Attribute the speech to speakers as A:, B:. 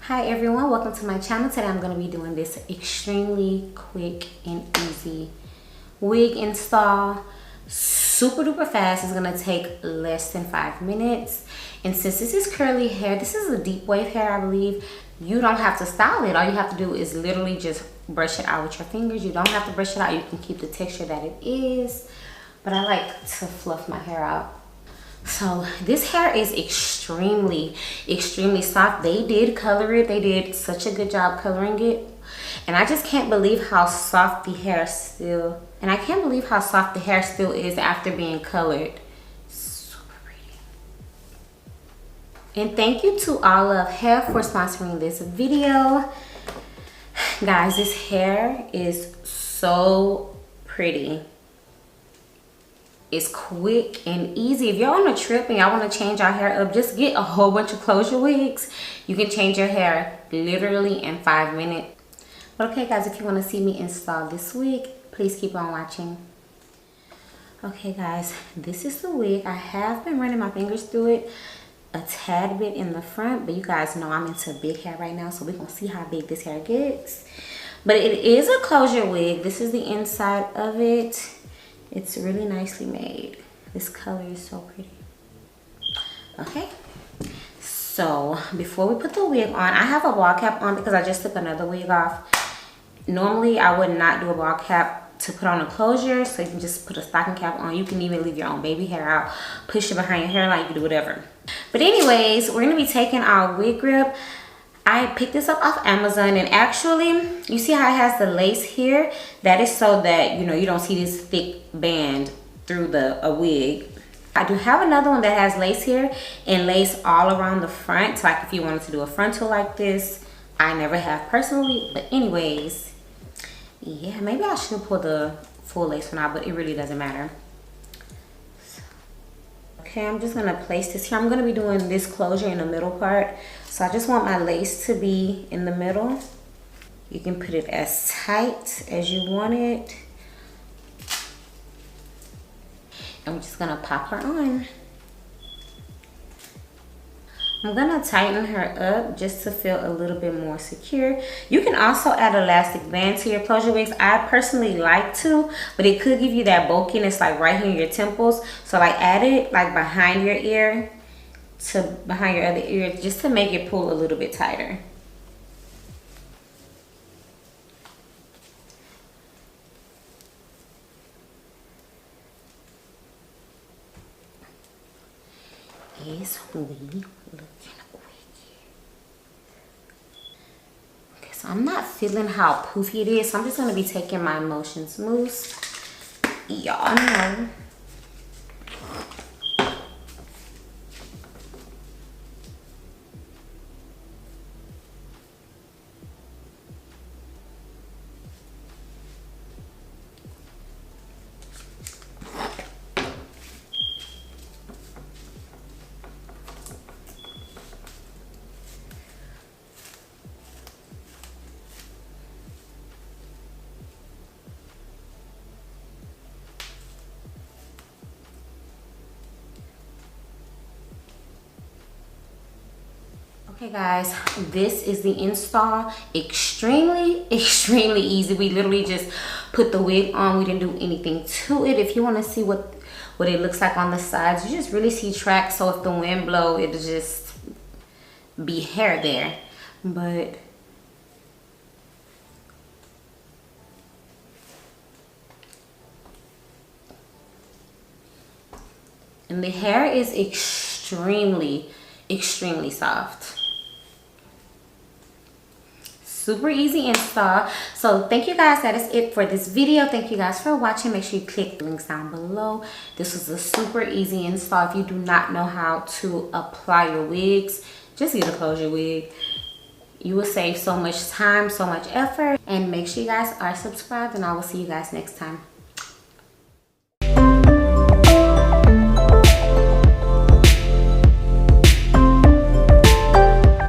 A: Hi everyone, welcome to my channel. Today I'm going to be doing this extremely quick and easy wig install. Super duper fast. It's going to take less than 5 minutes. And since this is curly hair, this is a deep wave hair, I believe. You don't have to style it. All you have to do is literally just brush it out with your fingers. You don't have to brush it out. You can keep the texture that it is. But I like to fluff my hair out. So this hair is extremely soft. They did color it. They did such a good job coloring it. And I just can't believe how soft the hair still, and I can't believe how soft the hair still is after being colored. Super pretty. And thank you to Allove Hair for sponsoring this video. Guys, this hair is so pretty. It's quick and easy. If you're on a trip and y'all want to change your hair up, just get a whole bunch of closure wigs. You can change your hair literally in 5 minutes. But okay guys, if you want to see me install this wig, please keep on watching. Okay guys, this is the wig. I have been running my fingers through it a tad bit in the front, but you guys know I'm into big hair right now, so we're gonna see how big this hair gets. But it is a closure wig. This is the inside of it. It's really nicely made. This color is so pretty. Okay, so before we put the wig on, I have a ball cap on because I just took another wig off. Normally I would not do a ball cap to put on a closure, so you can just put a stocking cap on. You can even leave your own baby hair out, push it behind your hairline, you can do whatever. But anyways, we're gonna be taking our wig grip. I picked this up off Amazon, and actually, you see how it has the lace here? That is so that, you know, you don't see this thick band through a wig. I do have another one that has lace here and lace all around the front. So like if you wanted to do a frontal like this, I never have personally. But anyways, yeah, maybe I should pull the full lace one out, but it really doesn't matter. Okay, I'm just gonna place this here. I'm gonna be doing this closure in the middle part. So I just want my lace to be in the middle. You can put it as tight as you want it. And we're just gonna pop her on. I'm gonna tighten her up just to feel a little bit more secure. You can also add elastic band to your closure wigs. I personally like to, but it could give you that bulkiness like right here in your temples. So like add it like behind your ear to behind your other ear just to make it pull a little bit tighter. Is we looking wicked. Okay, so I'm not feeling how poofy it is, so I'm just gonna be taking my Motion Smooths. Y'all know. Okay guys, this is the install. Extremely easy. We literally just put the wig on. We didn't do anything to it. If you want to see what it looks like on the sides, you just really see tracks, so if the wind blow, it'll just be hair there. But and the hair is extremely soft. Super easy install. So thank you guys, that is it for this video. Thank you guys for watching. Make sure you click the links down below. This was a super easy install. If you do not know how to apply your wigs, just get a closure wig. You will save so much time, so much effort. And make sure you guys are subscribed, and I will see you guys next time.